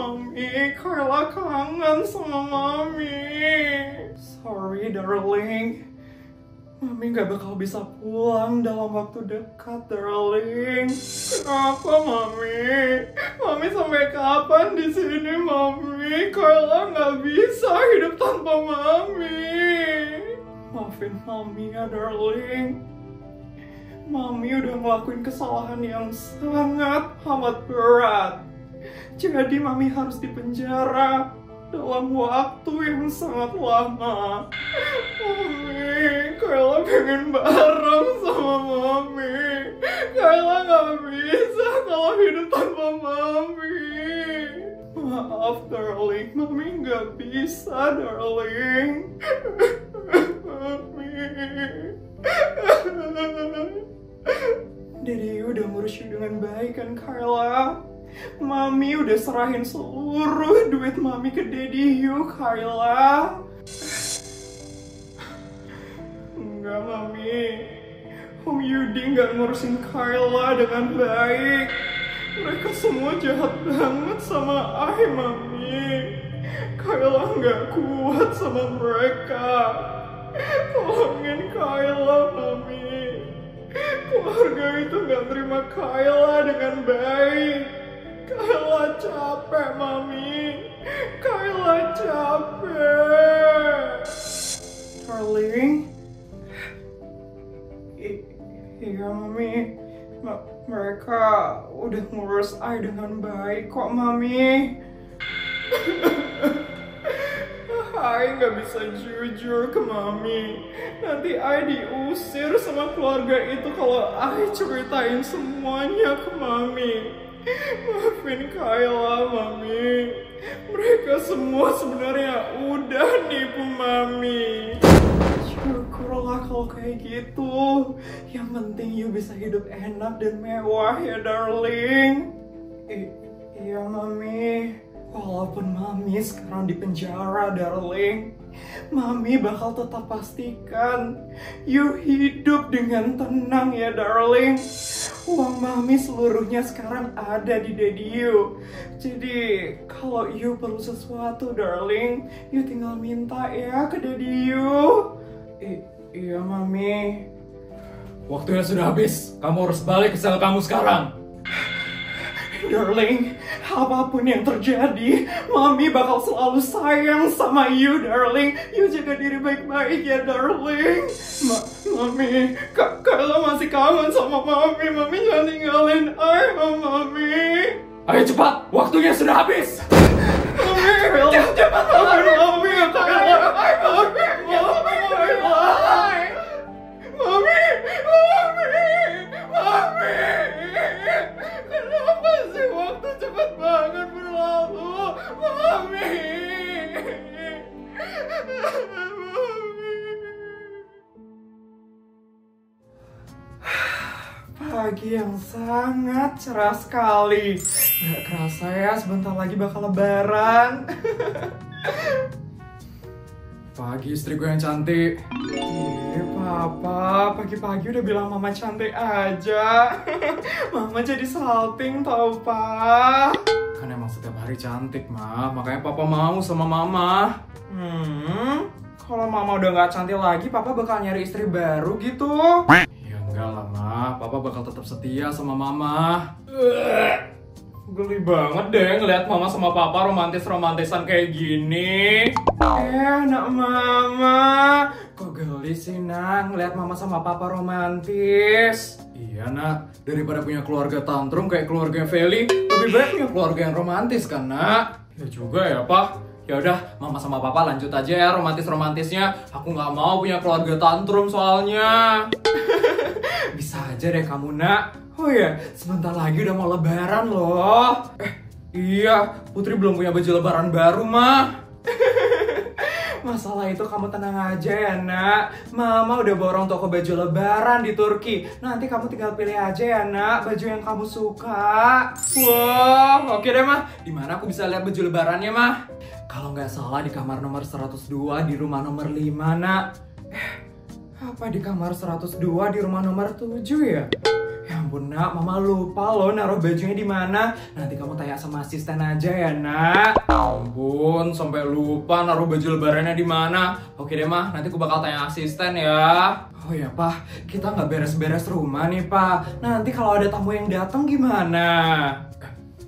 Mami, Carla kangen sama Mami. Sorry darling, Mami gak bakal bisa pulang dalam waktu dekat, darling. Kenapa, Mami? Mami sampai kapan di sini, Mami? Carla gak bisa hidup tanpa Mami. Maafin Mami ya, darling. Mami udah ngelakuin kesalahan yang sangat amat berat. Jadi Mami harus dipenjara dalam waktu yang sangat lama. Mami, Carla pengen bareng sama Mami. Carla gak bisa kalau hidup tanpa Mami. Maaf darling, Mami gak bisa darling. Mami. Daddy udah ngurus you dengan baik kan Carla? Mami udah serahin seluruh duit Mami ke Daddy you, Carla. Enggak, Mami. Om Yudi nggak ngurusin Carla dengan baik. Mereka semua jahat banget sama Mami. Carla nggak kuat sama mereka. Tolongin Carla, Mami. Keluarga itu nggak terima Carla dengan baik. Carla capek, Mami. Carla capek. Darling. Iya, Mami. Mereka udah ngurus I dengan baik kok, Mami. I nggak bisa jujur ke Mami. Nanti I diusir sama keluarga itu kalau I ceritain semuanya ke Mami. Maafin Kayla, Mami. Mereka semua sebenarnya udah nipu Mami. Syukurlah kalau kayak gitu. Yang penting you bisa hidup enak dan mewah ya, darling. Iya, Mami. Walaupun Mami sekarang di penjara, darling, Mami bakal tetap pastikan you hidup dengan tenang ya, darling. Uang Mami seluruhnya sekarang ada di Daddy you. Jadi kalau you perlu sesuatu, darling, you tinggal minta ya ke Daddy you. Iya, Mami. Waktunya sudah habis. Kamu harus balik ke sel kamu sekarang. Darling, apapun yang terjadi, Mami bakal selalu sayang sama you, darling. You jaga diri baik-baik ya, darling. Mami, Carla masih kangen sama Mami. Mami jangan tinggalin Mami. Ayo cepat, waktunya sudah habis. Mami, cepat maafin Mami. Carla, Mami. Kenapa sih waktu cepet banget berlalu, Mami? Pagi yang sangat cerah sekali. Gak kerasa ya, sebentar lagi bakal lebaran. Pagi istriku yang cantik. Papa, pagi-pagi udah bilang Mama cantik aja. Mama jadi salting tau, Pa. Kan emang setiap hari cantik, Ma. Makanya Papa mau sama Mama. Kalau Mama udah gak cantik lagi, Papa bakal nyari istri baru gitu. Ya enggak lah, Ma. Papa bakal tetap setia sama Mama. Geli banget deh ngeliat Mama sama Papa romantis-romantisan kayak gini. Nak Mama. Kok geli sih, Nak, ngeliat Mama sama Papa romantis? Iya, Nak. Daripada punya keluarga tantrum kayak keluarga Feli, lebih baik punya keluarga yang romantis kan, Nak? Ya juga ya, Pak. Ya udah, Mama sama Papa lanjut aja ya romantis-romantisnya. Aku nggak mau punya keluarga tantrum soalnya. Bisa aja deh kamu, Nak. Oh ya, sebentar lagi udah mau lebaran loh. Iya, Putri belum punya baju lebaran baru, Ma. Masalah itu kamu tenang aja ya, Nak. Mama udah borong toko baju lebaran di Turki. Nanti kamu tinggal pilih aja ya, Nak, baju yang kamu suka. Wah, oke deh, Ma. Di mana aku bisa lihat baju lebarannya, Ma? Kalau nggak salah di kamar nomor 102 di rumah nomor 5, Nak. Apa di kamar 102 di rumah nomor 7 ya? Ya ampun nak, mama lupa loh naruh bajunya di mana. Nanti kamu tanya sama asisten aja ya nak. Ampun, sampai lupa naruh baju lebarannya di mana. Oke deh mah, nanti aku bakal tanya asisten ya. Oh ya pak, kita nggak beres-beres rumah nih pak. Nanti kalau ada tamu yang datang gimana?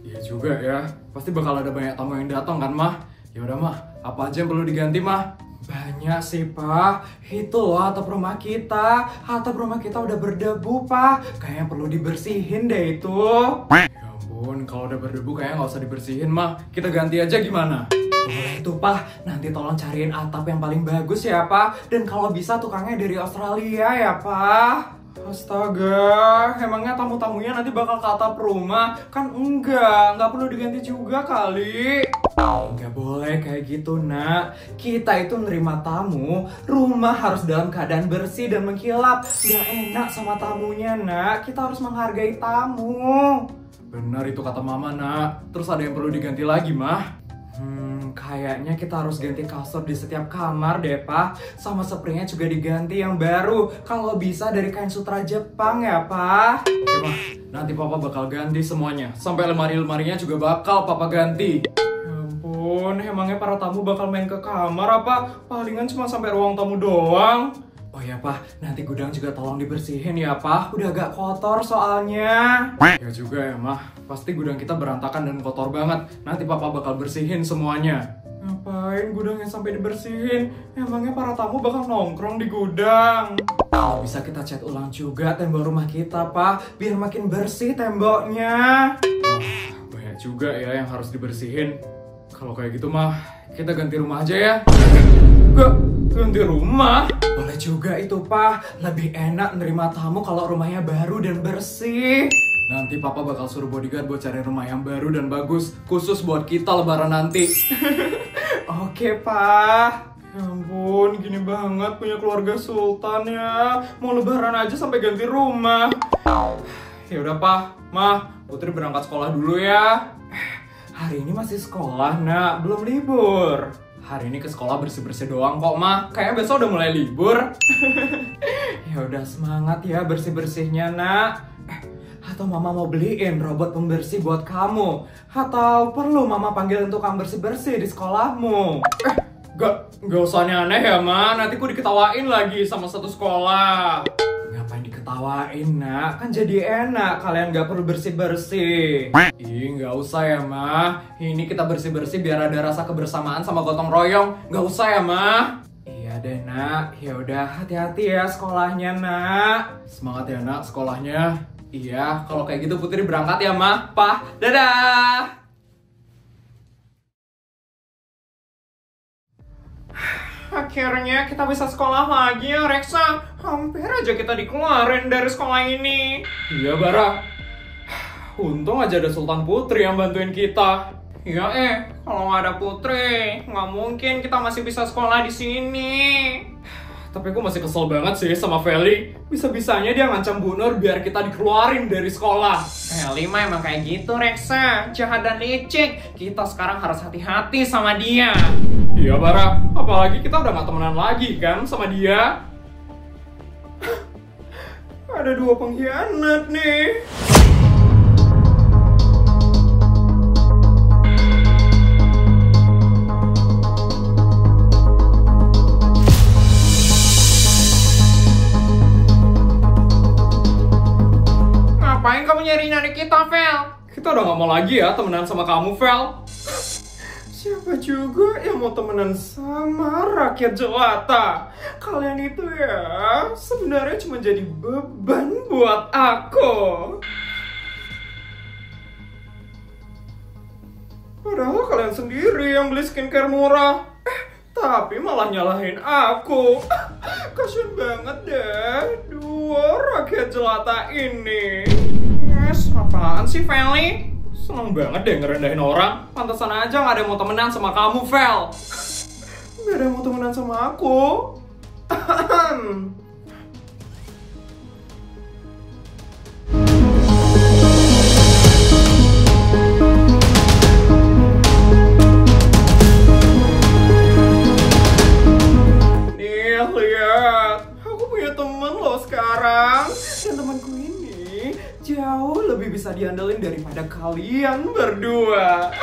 Iya juga ya, pasti bakal ada banyak tamu yang datang kan mah. Ya udah mah, apa aja yang perlu diganti mah? Banyak sih pak. Itu loh atap rumah kita. Atap rumah kita udah berdebu pak. Kayaknya perlu dibersihin deh itu. Ya ampun, kalau udah berdebu kayaknya nggak usah dibersihin mah. Kita ganti aja gimana? Boleh tuh pak. Nanti tolong cariin atap yang paling bagus ya pak. Dan kalau bisa tukangnya dari Australia ya pak. Astaga, emangnya tamu-tamunya nanti bakal ke atap rumah? Kan enggak perlu diganti juga kali. Enggak boleh kayak gitu nak. Kita itu nerima tamu, rumah harus dalam keadaan bersih dan mengkilap. Gak enak sama tamunya nak, kita harus menghargai tamu. Benar itu kata mama nak. Terus ada yang perlu diganti lagi mah? Kayaknya kita harus ganti kasur di setiap kamar deh pak. Sama springnya juga diganti yang baru. Kalau bisa dari kain sutra Jepang ya pak. Oke mah, nanti papa bakal ganti semuanya. Sampai lemari-lemarinya juga bakal papa ganti. Ya ampun, emangnya para tamu bakal main ke kamar apa? Palingan cuma sampai ruang tamu doang. Oh ya pak, nanti gudang juga tolong dibersihin ya pak. Udah agak kotor soalnya. Ya juga ya mah, pasti gudang kita berantakan dan kotor banget. Nanti papa bakal bersihin semuanya. Ngapain gudangnya sampai dibersihin? Emangnya para tamu bakal nongkrong di gudang? Kalau bisa kita cat ulang juga tembok rumah kita pak, biar makin bersih temboknya. Banyak juga ya yang harus dibersihin. Kalau kayak gitu mah, kita ganti rumah aja ya. Gak ganti rumah? Boleh juga itu pak, lebih enak nerima tamu kalau rumahnya baru dan bersih. Nanti papa bakal suruh bodyguard buat cari rumah yang baru dan bagus, khusus buat kita lebaran nanti. Oke pak. Ya ampun, gini banget punya keluarga sultan ya. Mau lebaran aja sampai ganti rumah. Ya udah pak, mah, Putri berangkat sekolah dulu ya. Hari ini masih sekolah nak, belum libur. Hari ini ke sekolah bersih-bersih doang kok mah. Kayaknya besok udah mulai libur. Ya udah semangat ya bersih-bersihnya nak. Atau mama mau beliin robot pembersih buat kamu? Atau perlu mama panggilin tukang bersih-bersih di sekolahmu? Gak usah aneh-aneh ya ma. Nanti ku diketawain lagi sama satu sekolah. Ngapain diketawain nak? Kan jadi enak kalian gak perlu bersih-bersih. Ih gak usah ya ma. Ini kita bersih-bersih biar ada rasa kebersamaan sama gotong royong. Gak usah ya ma. Iya deh nak. Ya udah hati-hati ya sekolahnya nak. Semangat ya nak sekolahnya. Iya, kalau kayak gitu Putri berangkat ya ma. Pa, dadah. Akhirnya kita bisa sekolah lagi ya Reksa. Hampir aja kita dikeluarin dari sekolah ini. Iya Bara. Untung aja ada Sultan Putri yang bantuin kita. Iya kalau nggak ada Putri, nggak mungkin kita masih bisa sekolah di sini. Tapi gue masih kesel banget sih sama Feli. Bisa-bisanya dia ngancam Bu Nur biar kita dikeluarin dari sekolah. Feli mah emang kayak gitu Reksa, jahat dan licik. Kita sekarang harus hati-hati sama dia. Iya Bara, apalagi kita udah gak temenan lagi kan sama dia. Ada dua pengkhianat nih. Ngapain kamu nyariin adik kita, Vel? Kita udah gak mau lagi ya temenan sama kamu, Vel. Siapa juga yang mau temenan sama rakyat jelata? Kalian itu ya sebenarnya cuma jadi beban buat aku. Padahal kalian sendiri yang beli skincare murah. Tapi malah nyalahin aku. Kasian banget deh dua rakyat jelata ini. Yes, apaan sih Feli? Seneng banget deh ngerendahin orang. Pantesan aja gak ada yang mau temenan sama kamu, Vel. Gak ada yang mau temenan sama aku. Nih, lihat. Aku punya temen loh sekarang. Dan temanku ini diandelin daripada kalian berdua.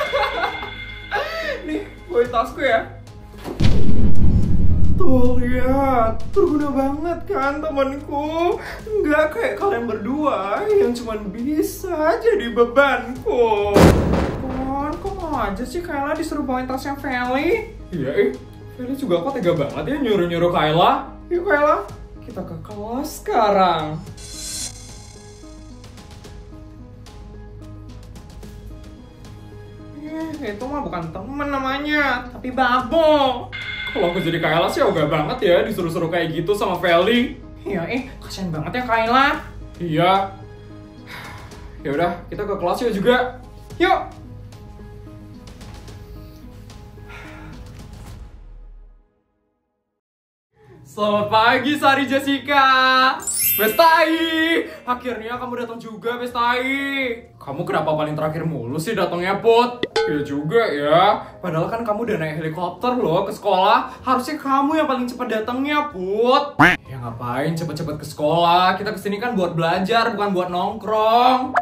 Nih, bawa tasku ya. Tuh lihat, berguna banget kan temanku. Nggak kayak kalian berdua yang cuman bisa jadi bebanku. Kok mau aja sih Kayla disuruh bawain tasnya Feli? Iya Feli juga kok tega banget ya nyuruh-nyuruh Kayla. Yuk Kayla, kita ke kelas sekarang. Itu mah bukan temen namanya, tapi babo. Kalau aku jadi Kayla sih ogah banget ya disuruh-suruh kayak gitu sama Feli. Iya, kasian banget ya Kayla. Iya. Ya udah, kita ke kelas yuk juga. Yuk. Selamat pagi Sari Jessica. Bestai, akhirnya kamu datang juga Bestai. Kamu kenapa paling terakhir mulu sih datangnya Put? Ya juga ya, padahal kan kamu udah naik helikopter loh ke sekolah. Harusnya kamu yang paling cepat datangnya Put. Ya ngapain cepet-cepet ke sekolah, kita kesini kan buat belajar bukan buat nongkrong.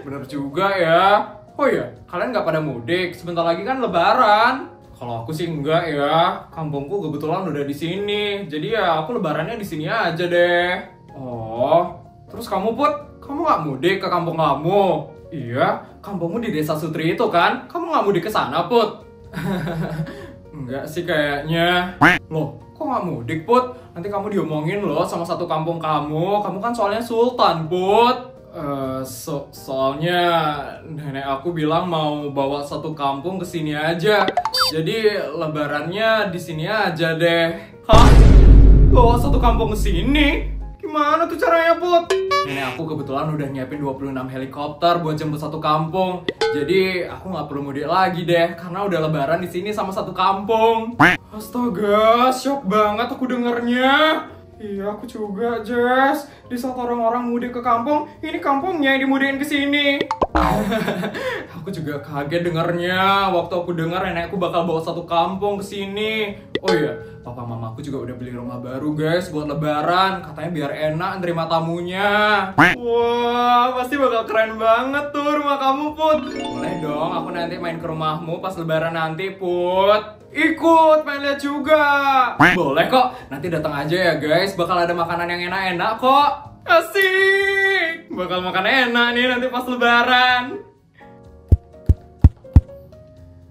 Bener juga ya. Oh ya, kalian nggak pada mudik, sebentar lagi kan lebaran. Kalau aku sih enggak ya, kampungku kebetulan udah di sini. Jadi ya aku lebarannya di sini aja deh. Oh, terus kamu Put, kamu nggak mudik ke kampung kamu? Iya, kampungmu di Desa Sutri itu kan? Kamu nggak mudik ke sana Put? Enggak sih kayaknya. Loh, kok nggak mudik Put? Nanti kamu diomongin loh sama satu kampung kamu. Kamu kan soalnya Sultan Put. Soalnya nenek aku bilang mau bawa satu kampung ke sini aja. Jadi lebarannya di sini aja deh. Hah? Bawa satu kampung ke sini? Gimana tuh caranya, Put? Nenek aku kebetulan udah nyiapin 26 helikopter buat jemput satu kampung. Jadi aku nggak perlu mudik lagi deh, karena udah lebaran di sini sama satu kampung. Astaga, syok banget aku dengernya. Iya, aku juga, Jess. Di saat orang-orang mudik ke kampung, ini kampungnya yang dimudikin ke sini. Aku juga kaget dengarnya. Waktu aku dengar nenekku bakal bawa satu kampung ke sini. Oh iya, papa mamaku juga udah beli rumah baru, guys, buat lebaran. Katanya biar enak nerima tamunya. Wah, pasti bakal keren banget tuh rumah kamu, Put. Boleh dong, aku nanti main ke rumahmu pas lebaran nanti, Put. Ikut, pengen lihat juga. Boleh kok, nanti datang aja ya guys. Bakal ada makanan yang enak-enak kok. Asik, bakal makan enak nih nanti pas lebaran.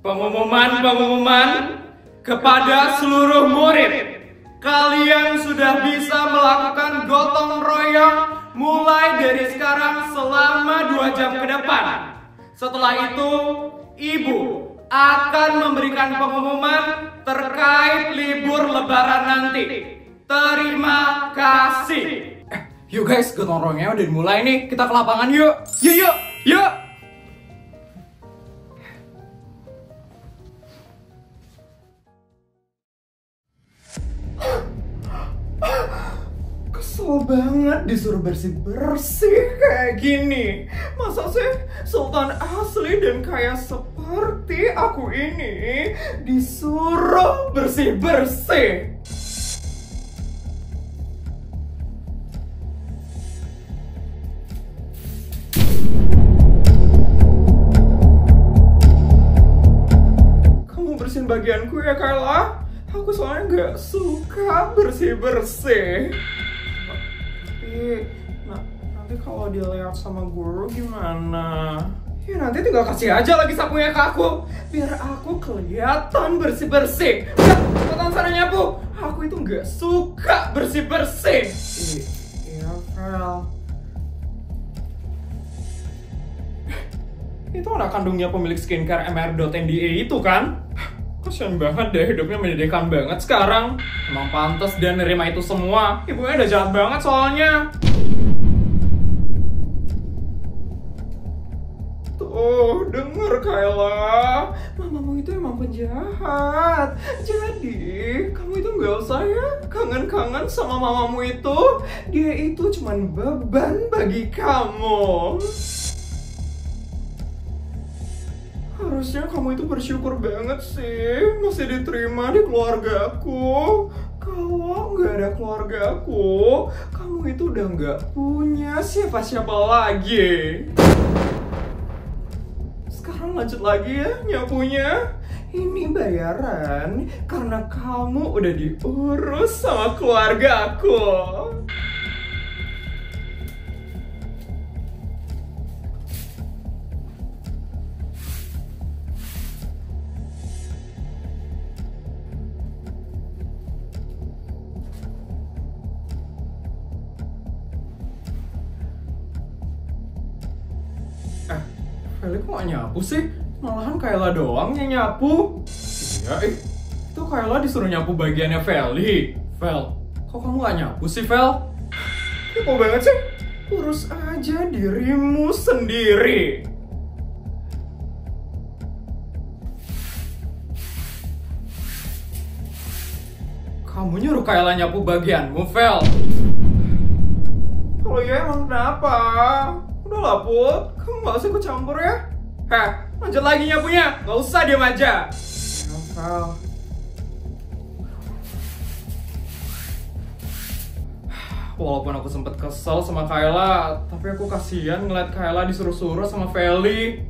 Pengumuman kepada seluruh murid. Kalian sudah bisa melakukan gotong royong mulai dari sekarang selama 2 jam ke depan. Setelah itu, Ibu akan memberikan pengumuman terkait libur lebaran nanti. Terima kasih. Yuk guys, gotong royongnya udah dimulai nih. Kita ke lapangan yuk. Yuk. Kesel banget disuruh bersih-bersih kayak gini. Masa sih Sultan asli dan kaya seperti aku ini disuruh bersih-bersih? Kamu bersihin bagianku ya Kayla? Aku soalnya nggak suka bersih-bersih. Nanti kalau dilihat sama guru gimana? Ya nanti tinggal kasih aja lagi sapunya ke aku, biar aku kelihatan bersih-bersih. Cepetan sana nyapu. Aku itu nggak suka bersih-bersih. Iya, Fel. Itu anak kandungnya pemilik skincare MR.NDA itu kan? Kasian banget deh, hidupnya menyedihkan banget sekarang. Emang pantas dia nerima itu semua. Ibunya udah jahat banget soalnya. Tuh, denger Kayla, mamamu itu emang penjahat. Jadi, kamu itu nggak usah ya kangen-kangen sama mamamu itu. Dia itu cuman beban bagi kamu. Harusnya kamu itu bersyukur banget sih masih diterima di keluarga aku. Kalau nggak ada keluarga aku, kamu itu udah nggak punya siapa-siapa lagi. lanjut lagi ya nyapunya. Ini bayaran karena kamu udah diurus sama keluarga aku. Feli kok gak nyapu sih? Malahan Kayla doang yang nyapu. Iya, itu Kayla disuruh nyapu bagiannya Feli. Fel, kok kamu gak nyapu sih, Fel? Kepo banget sih. Urus aja dirimu sendiri. Kamu nyuruh Kayla nyapu bagianmu, Fel? Kalau ya emang kenapa? Udahlah, Put. Kamu gak usah ikut campur ya. Heh, lanjut lagi nyapunya. Gak usah diem aja. Ya, Fel. Walaupun aku sempet kesel sama Kayla, tapi aku kasihan ngeliat Kayla disuruh-suruh sama Feli.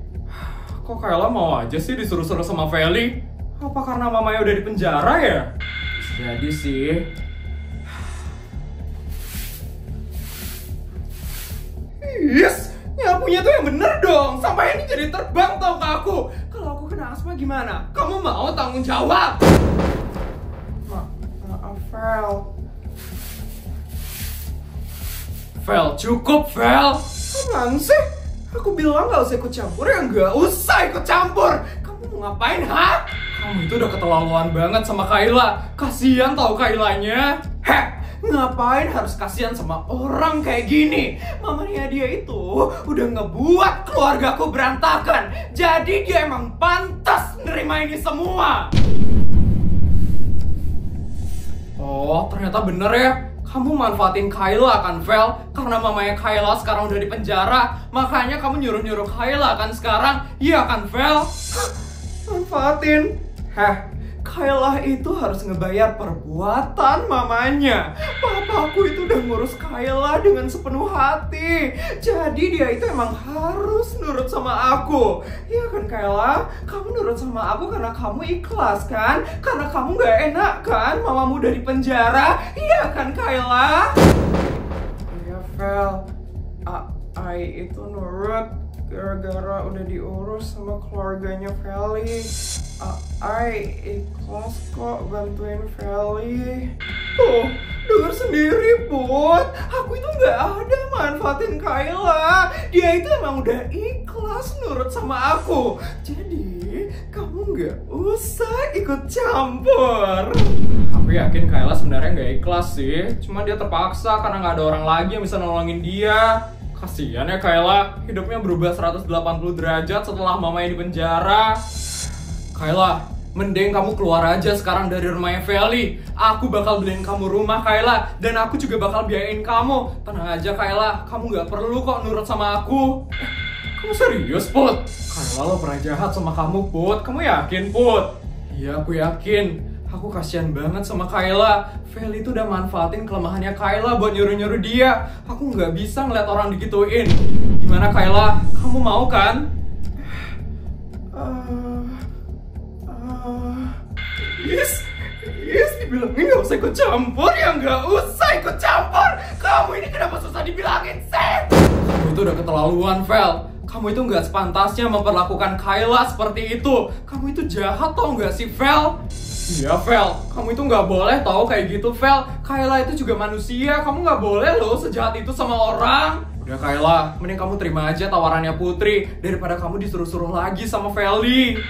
Kok Kayla mau aja sih disuruh-suruh sama Feli? Apa karena mamanya udah di penjara ya? Jadi sih. Yes, nyapunya tuh yang bener dong. Sampai ini jadi terbang tau ke aku. Kalau aku kena asma gimana? Kamu mau tanggung jawab? Maaf, Fel. Fel, cukup, Fel. Apaan sih? Aku bilang gak usah ikut campur ya gak usah ikut campur. Kamu mau ngapain, ha? Kamu itu udah keterlaluan banget sama Kayla. Kasian tau Kaylanya. Heh, ngapain harus kasihan sama orang kayak gini? Mamanya dia itu udah ngebuat keluargaku berantakan. Jadi dia emang pantas nerima ini semua. Oh, ternyata bener ya. Kamu manfaatin Kayla kan, Fel? Karena mamanya Kayla sekarang udah di penjara. Makanya kamu nyuruh-nyuruh Kayla kan sekarang. Iya kan, Fel? Manfaatin? Heh, Kayla itu harus ngebayar perbuatan mamanya. Papaku itu udah ngurus Kayla dengan sepenuh hati. Jadi dia itu emang harus nurut sama aku. Iya kan, Kayla? Kamu nurut sama aku karena kamu ikhlas kan? Karena kamu gak enak kan mamamu udah di penjara. Iya kan, Kayla? Iya, Fel. I itu nurut gara-gara udah diurus sama keluarganya Feli. I ikhlas kok bantuin Feli. Tuh, denger sendiri, Put. Aku itu gak ada manfaatin Kayla. Dia itu emang udah ikhlas nurut sama aku. Jadi, kamu gak usah ikut campur. Aku yakin Kayla sebenarnya gak ikhlas sih. Cuma dia terpaksa karena gak ada orang lagi yang bisa nolongin dia. Kasian ya Kayla, hidupnya berubah 180 derajat setelah mamanya di penjara. Kayla, mending kamu keluar aja sekarang dari rumahnya Feli. Aku bakal beliin kamu rumah, Kayla. Dan aku juga bakal biayain kamu. Tenang aja, Kayla. Kamu gak perlu kok nurut sama aku. Kamu serius, Put? Kayla lo pernah jahat sama kamu, Put. Kamu yakin, Put? Iya, aku yakin. Aku kasihan banget sama Kayla. Feli itu udah manfaatin kelemahannya Kayla buat nyuruh-nyuruh dia. Aku nggak bisa ngeliat orang digituin. Gimana, Kayla? Kamu mau kan? Yes, dibilangin nggak usah ikut campur, ya nggak usah ikut campur. Kamu ini kenapa susah dibilangin sih? Kamu itu udah keterlaluan, Fel. Kamu itu nggak sepantasnya memperlakukan Kayla seperti itu. Kamu itu jahat tau nggak sih, Fel? Iya, Fel. Kamu itu nggak boleh tau kayak gitu, Fel. Kayla itu juga manusia. Kamu nggak boleh loh sejahat itu sama orang. Udah, Kayla, mending kamu terima aja tawarannya Putri daripada kamu disuruh-suruh lagi sama Feli.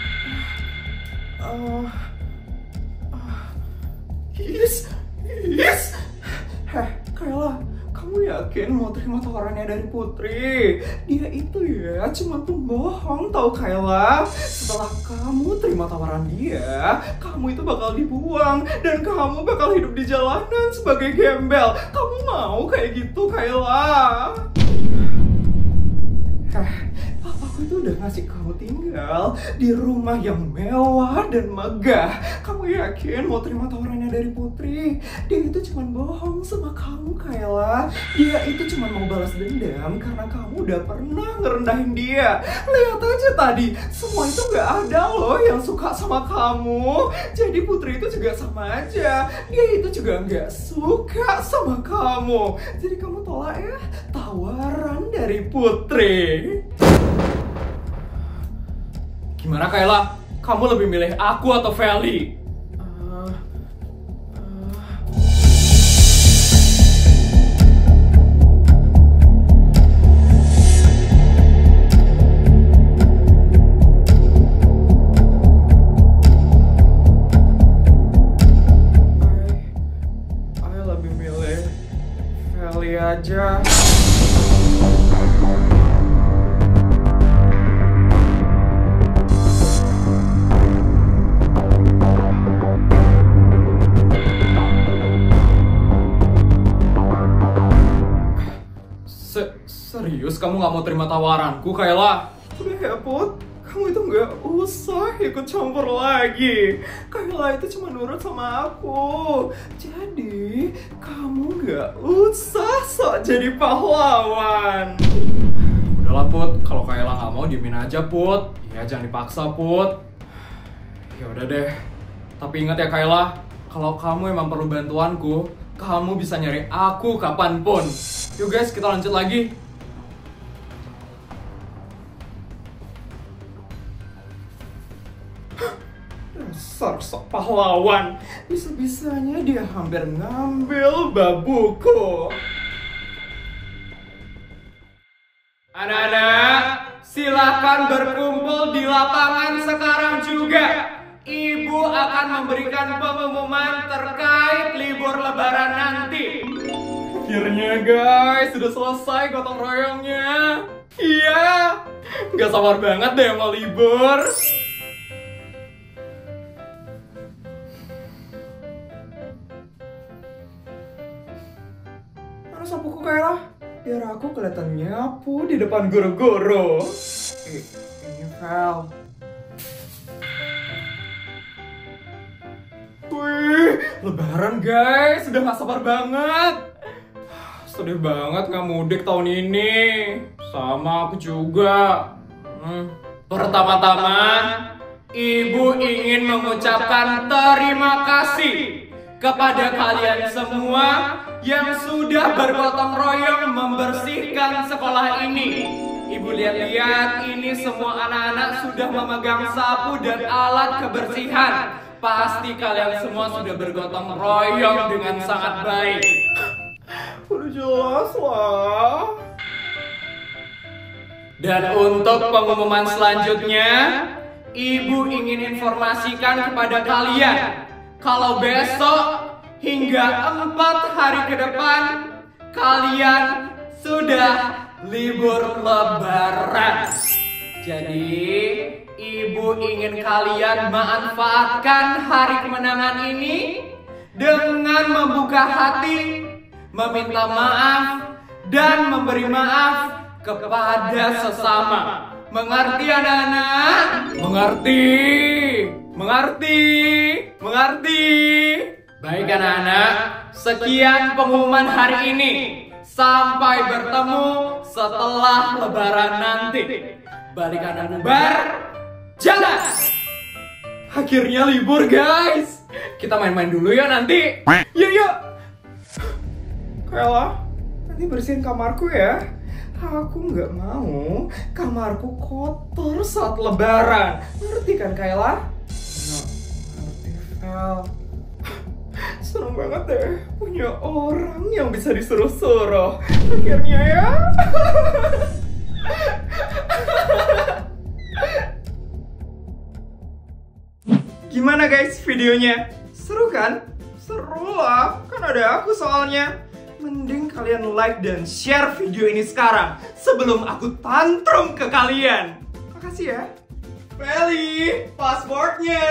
Yes. Heh, Kayla, kamu yakin mau terima tawarannya dari Putri? Dia itu ya cuma pembohong tau, Kayla. Setelah kamu terima tawaran dia, kamu itu bakal dibuang dan kamu bakal hidup di jalanan sebagai gembel. Kamu mau kayak gitu, Kayla? Papaku aku itu udah ngasih kamu tinggal di rumah yang mewah dan megah. Kamu yakin mau terima tawarannya dari Putri? Dia itu cuma bohong sama kamu, Kayla. Dia itu cuma mau balas dendam karena kamu udah pernah ngerendahin dia. Lihat aja tadi, semua itu gak ada loh yang suka sama kamu. Jadi Putri itu juga sama aja. Dia itu juga gak suka sama kamu. Jadi kamu tolak ya tawaran dari Putri. Gimana Kayla? Kamu lebih milih aku atau Feli? I lebih milih Feli aja. Serius kamu gak mau terima tawaranku, Kayla? Udah ya, Put. Kamu itu gak usah ikut campur lagi. Kayla itu cuma nurut sama aku. Jadi, kamu gak usah sok jadi pahlawan. Udahlah Put, kalau Kayla gak mau diemin aja Put. Ya jangan dipaksa Put. Ya udah deh. Tapi ingat ya Kayla, kalau kamu emang perlu bantuanku, kamu bisa nyari aku kapanpun. Yuk guys, kita lanjut lagi. Dasar sok pahlawan. Bisa-bisanya dia hampir ngambil babuku. Anak-anak, silahkan berkumpul di lapangan sekarang juga. Ibu akan memberikan pengumuman terkait libur lebaran nanti. Akhirnya guys, sudah selesai gotong royongnya. Iya, Gak sabar banget deh mau libur. mana sapuku Kayla? Biar aku kelihatan nyapu di depan guru-guru. Ini Val. Wih, lebaran guys, udah gak sabar banget. Sedih banget gak mudik tahun ini. Sama aku juga. Pertama-tama, Ibu ingin mengucapkan terima kasih kepada kalian semua yang sudah bergotong royong membersihkan sekolah ini. Ibu lihat-lihat, ini semua anak-anak sudah memegang sapu dan alat kebersihan. Pasti kalian semua sudah bergotong royong dengan sangat baik. Udah jelas lah. Dan untuk pengumuman selanjutnya, Ibu ingin informasikan kepada kalian kalau besok hingga 4 hari ke depan kalian sudah libur lebaran. Jadi Ibu ingin kalian manfaatkan hari kemenangan ini dengan membuka hati, meminta maaf, dan memberi maaf kepada sesama. Mengerti anak-anak? Mengerti. Mengerti. Mengerti. Baik anak-anak, sekian pengumuman hari ini. Sampai bertemu setelah lebaran nanti. Balik anak bubar, jalan. Akhirnya libur guys. Kita main-main dulu ya nanti. Yuk. Kayla, nanti bersihin kamarku ya. Aku nggak mau kamarku kotor saat lebaran. Ngerti kan Kayla? Ngerti Val. Seneng banget deh punya orang yang bisa disuruh-suruh. Akhirnya ya. Gimana guys videonya? Seru kan? Seru lah, kan ada aku soalnya. Mending kalian like dan share video ini sekarang sebelum aku tantrum ke kalian. Makasih ya. Feli, passwordnya.